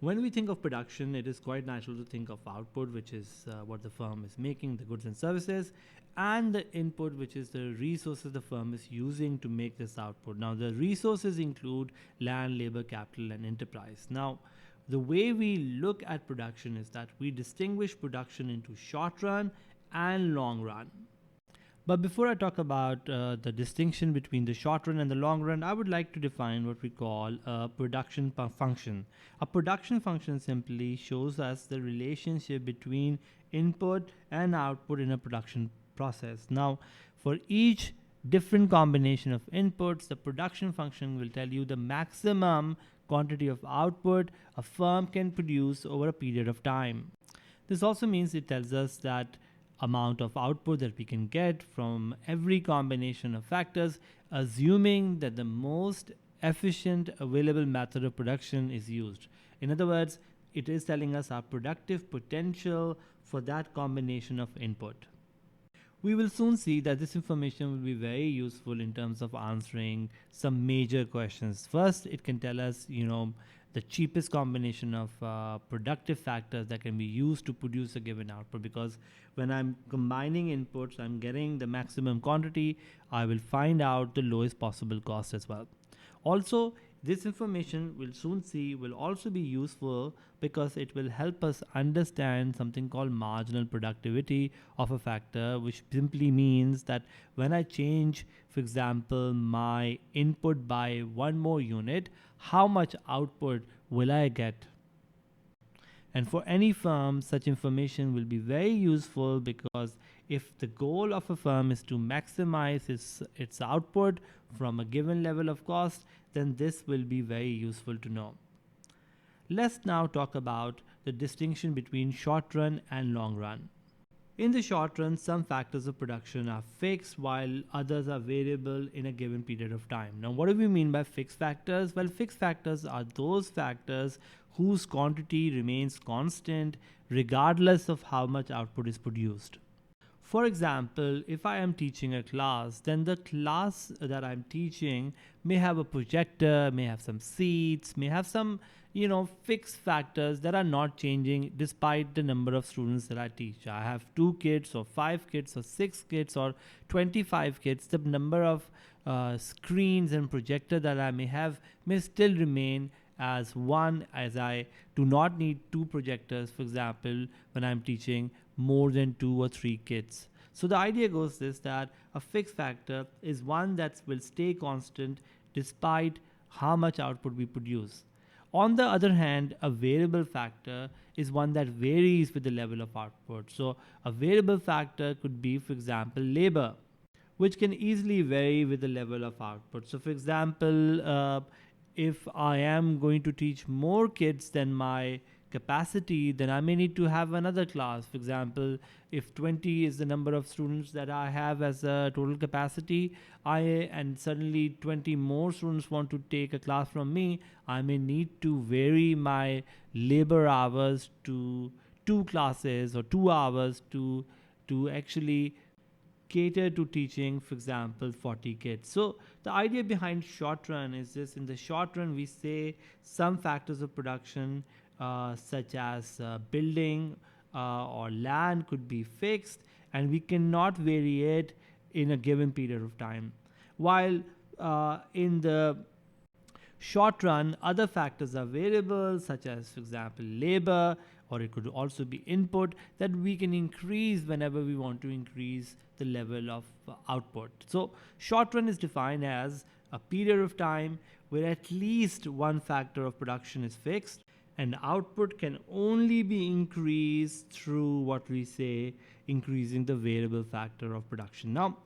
When we think of production, it is quite natural to think of output, which is what the firm is making, the goods and services, and the input, which is the resources the firm is using to make this output. Now, the resources include land, labor, capital, and enterprise. Now, the way we look at production is that we distinguish production into short run and long run. But before I talk about the distinction between the short run and the long run, I would like to define what we call a production function. A production function simply shows us the relationship between input and output in a production process. Now, for each different combination of inputs, the production function will tell you the maximum quantity of output a firm can produce over a period of time. This also means it tells us that amount of output that we can get from every combination of factors, assuming that the most efficient available method of production is used. In other words, it is telling us our productive potential for that combination of input. We will soon see that this information will be very useful in terms of answering some major questions. First, it can tell us, the cheapest combination of productive factors that can be used to produce a given output, because when I'm combining inputs, I'm getting the maximum quantity. I will find out the lowest possible cost as well. Also, this information we'll soon see will also be useful because it will help us understand something called marginal productivity of a factor, which simply means that when I change, for example, my input by one more unit, how much output will I get? And for any firm, such information will be very useful, because if the goal of a firm is to maximize its output from a given level of cost, then this will be very useful to know. Let's now talk about the distinction between short run and long run. In the short run, some factors of production are fixed while others are variable in a given period of time. Now, what do we mean by fixed factors? Well, fixed factors are those factors whose quantity remains constant regardless of how much output is produced. For example, if I am teaching a class, then the class that I'm teaching may have a projector, may have some seats, may have some, fixed factors that are not changing despite the number of students that I teach. I have 2 kids or 5 kids or 6 kids or 25 kids. The number of screens and projector that I may have may still remain as one, as I do not need 2 projectors, for example, when I'm teaching more than 2 or 3 kids. So the idea goes this, that a fixed factor is one that will stay constant despite how much output we produce. On the other hand, a variable factor is one that varies with the level of output. So a variable factor could be, for example, labor, which can easily vary with the level of output. So for example, if I am going to teach more kids than my capacity, then I may need to have another class. For example, if 20 is the number of students that I have as a total capacity, and suddenly 20 more students want to take a class from me, I may need to vary my labor hours to 2 classes or 2 hours to actually cater to teaching, for example, 40 kids. So the idea behind short run is this: in the short run, we say some factors of production such as building or land could be fixed, and we cannot vary it in a given period of time. While in the short run, other factors are variable, such as, for example, labor, or it could also be input that we can increase whenever we want to increase the level of output. So short run is defined as a period of time where at least one factor of production is fixed, and output can only be increased through what we say increasing the variable factor of production. Now,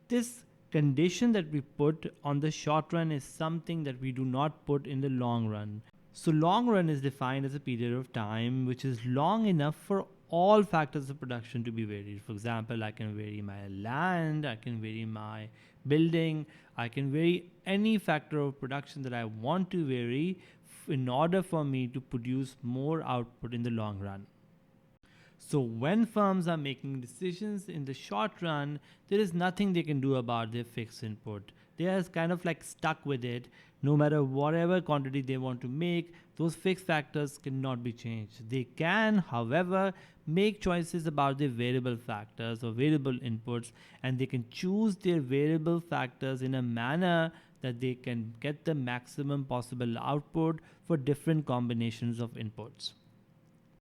this condition that we put on the short run is something that we do not put in the long run. So long run is defined as a period of time which is long enough for all factors of production to be varied. For example, I can vary my land, I can vary my building, I can vary any factor of production that I want to vary in order for me to produce more output in the long run. So when firms are making decisions in the short run, there is nothing they can do about their fixed input. they are kind of like stuck with it. No matter whatever quantity they want to make, those fixed factors cannot be changed. They can, however, make choices about the variable factors or variable inputs, and they can choose their variable factors in a manner that they can get the maximum possible output for different combinations of inputs.